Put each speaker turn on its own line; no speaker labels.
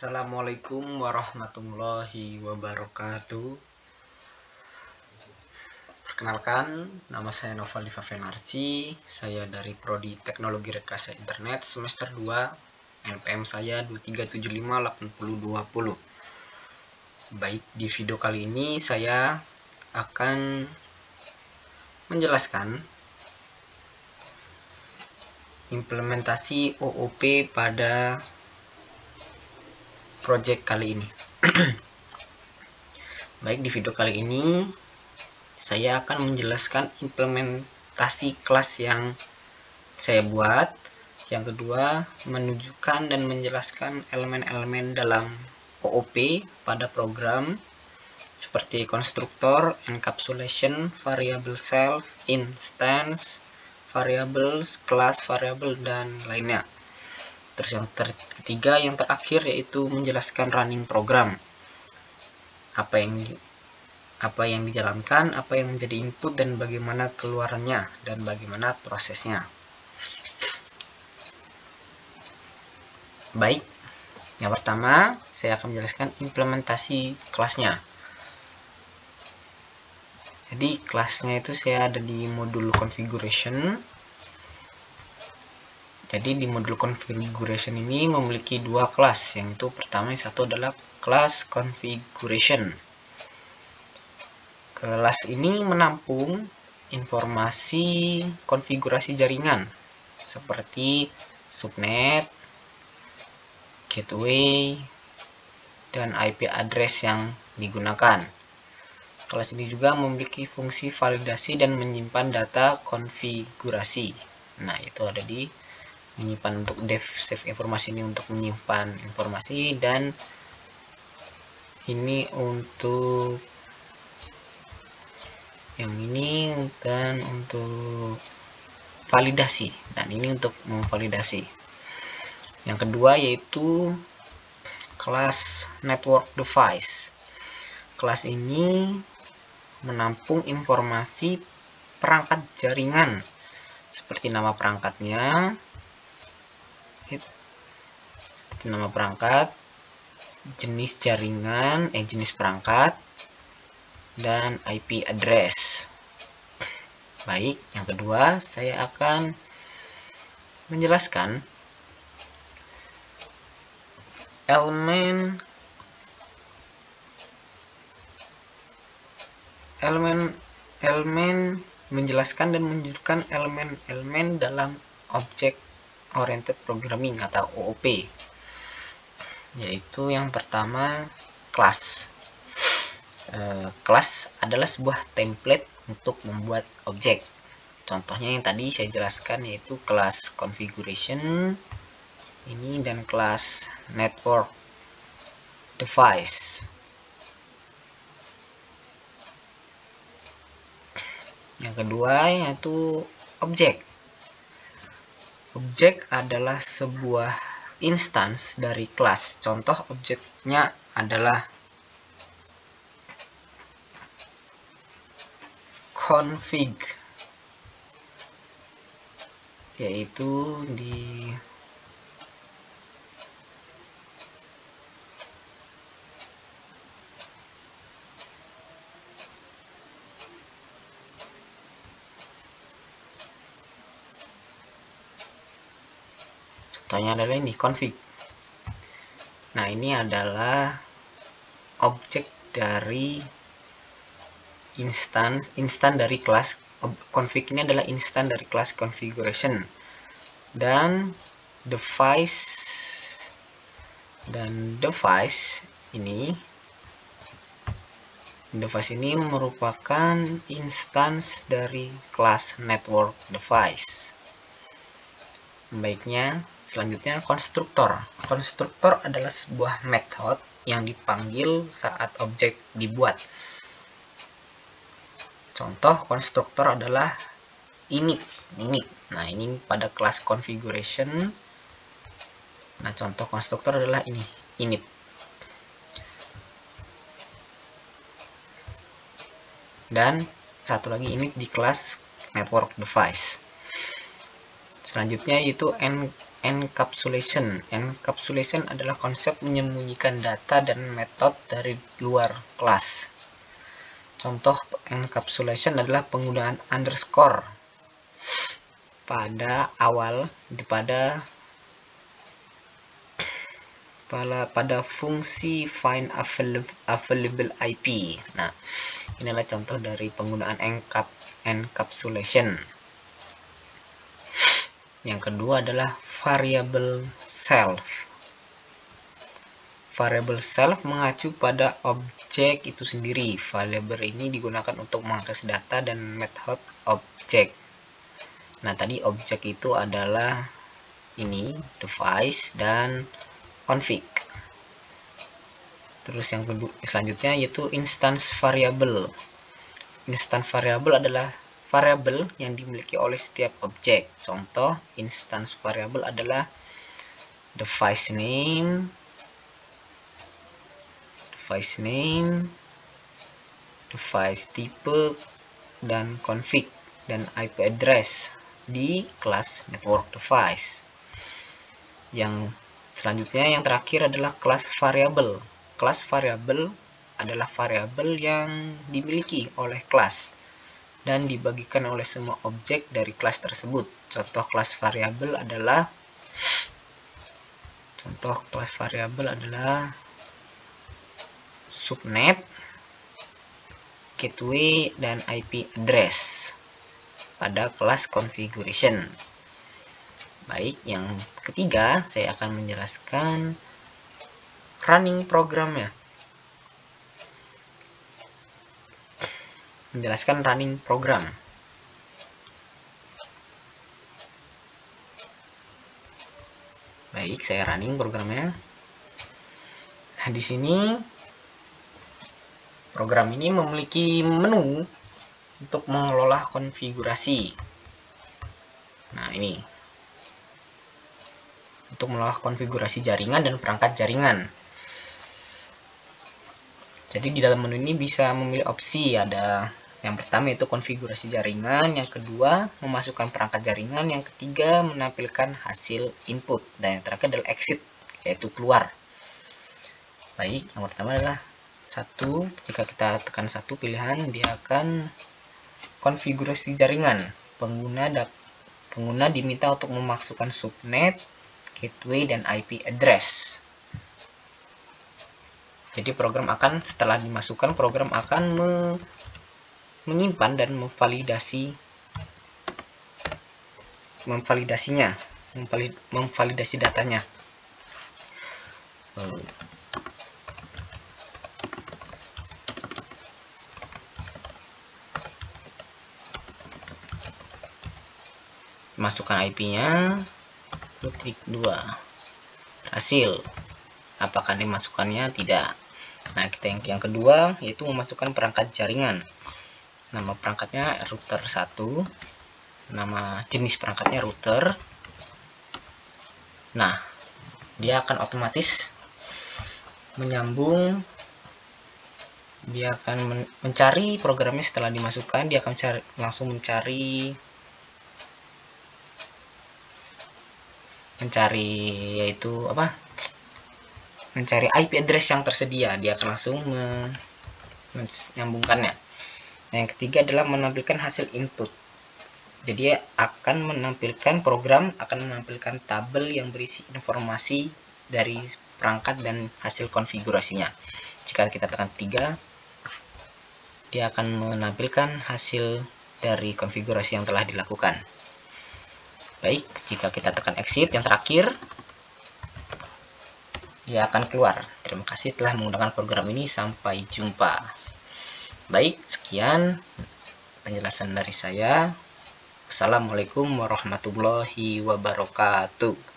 Assalamualaikum warahmatullahi wabarakatuh. Perkenalkan, nama saya Noval Diva Fenarci. Saya dari Prodi Teknologi Rekayasa Internet semester 2. NPM saya 23758020. Baik, di video kali ini saya akan menjelaskan implementasi OOP pada project kali ini. Baik, di video kali ini saya akan menjelaskan implementasi kelas yang saya buat. Yang kedua, menunjukkan dan menjelaskan elemen-elemen dalam OOP pada program seperti konstruktor, encapsulation, variable self, instance, variables, class variable, dan lainnya. Terus yang ketiga, yang terakhir, yaitu menjelaskan running program. Apa yang dijalankan, apa yang menjadi input, dan bagaimana keluarannya, dan bagaimana prosesnya. Baik, yang pertama saya akan menjelaskan implementasi kelasnya. Jadi kelasnya itu saya ada di modul configuration. Jadi di modul configuration ini memiliki dua kelas. Yang itu pertama, yang satu adalah kelas configuration. Kelas ini menampung informasi konfigurasi jaringan seperti subnet, gateway, dan IP address yang digunakan. Kelas ini juga memiliki fungsi validasi dan menyimpan data konfigurasi. Nah, itu ada di menyimpan untuk save informasi ini untuk menyimpan informasi, dan ini untuk yang ini dan untuk validasi, dan ini untuk memvalidasi. Yang kedua yaitu kelas network device. Kelas ini menampung informasi perangkat jaringan seperti nama perangkatnya, nama perangkat, jenis jaringan, jenis perangkat, dan IP address. Baik, yang kedua saya akan menjelaskan elemen menjelaskan dan menunjukkan elemen-elemen dalam Object Oriented Programming atau OOP. Yaitu yang pertama, kelas. Kelas adalah sebuah template untuk membuat objek. Contohnya yang tadi saya jelaskan, yaitu kelas configuration ini dan kelas network device. Yang kedua yaitu objek. Objek adalah sebuah instance dari kelas. Contoh objeknya adalah config, yaitu di contohnya adalah ini config. Nah, ini adalah objek dari instan dari kelas config. Ini adalah instan dari kelas configuration. Dan device ini merupakan instance dari kelas network device. Baiknya, selanjutnya konstruktor. Konstruktor adalah sebuah method yang dipanggil saat objek dibuat. Contoh konstruktor adalah init. Nah, ini pada kelas configuration. Nah, contoh konstruktor adalah ini, init. Dan satu lagi init di kelas network device. Selanjutnya yaitu encapsulation. Encapsulation adalah konsep menyembunyikan data dan metode dari luar kelas. Contoh encapsulation adalah penggunaan underscore pada awal pada fungsi find available IP. Nah, inilah contoh dari penggunaan encapsulation. Yang kedua adalah variable self. Variable self mengacu pada objek itu sendiri. Variable ini digunakan untuk mengakses data dan method objek. Nah, tadi objek itu adalah ini, device dan config. Terus yang kedua selanjutnya yaitu instance variable. Instance variable adalah variabel yang dimiliki oleh setiap objek. Contoh instance variable adalah device name, device type, dan config dan IP address di kelas network device. Yang selanjutnya yang terakhir adalah kelas variable. Kelas variable adalah variabel yang dimiliki oleh kelas dan dibagikan oleh semua objek dari kelas tersebut. Contoh kelas variabel adalah subnet, gateway, dan IP address pada kelas configuration. Baik, yang ketiga saya akan menjelaskan running programnya. Menjelaskan running program. Baik, saya running programnya. Nah, di sini program ini memiliki menu untuk mengelola konfigurasi. Nah, ini untuk mengelola konfigurasi jaringan dan perangkat jaringan. Jadi di dalam menu ini bisa memilih opsi, ada yang pertama itu konfigurasi jaringan, yang kedua memasukkan perangkat jaringan, yang ketiga menampilkan hasil input, dan yang terakhir adalah exit, yaitu keluar. Baik, yang pertama adalah satu. Jika kita tekan satu pilihan, dia akan konfigurasi jaringan. Pengguna diminta untuk memasukkan subnet, gateway, dan IP address. Jadi setelah dimasukkan, program akan menyimpan dan memvalidasi datanya. Masukkan IP-nya, klik 2, hasil. Apakah dimasukkannya? Tidak. Nah, kita yang kedua yaitu memasukkan perangkat jaringan. Nama perangkatnya router 1, nama jenis perangkatnya router. Nah, dia akan otomatis menyambung, dia akan mencari programnya. Setelah dimasukkan, dia akan langsung mencari yaitu apa? Mencari IP address yang tersedia. Dia akan langsung menyambungkannya. Nah, yang ketiga adalah menampilkan hasil input. Jadi program akan menampilkan tabel yang berisi informasi dari perangkat dan hasil konfigurasinya. Jika kita tekan 3, dia akan menampilkan hasil dari konfigurasi yang telah dilakukan. Baik, jika kita tekan exit yang terakhir, dia akan keluar. Terima kasih telah menggunakan program ini. Sampai jumpa. Baik, sekian penjelasan dari saya. Wassalamualaikum warahmatullahi wabarakatuh.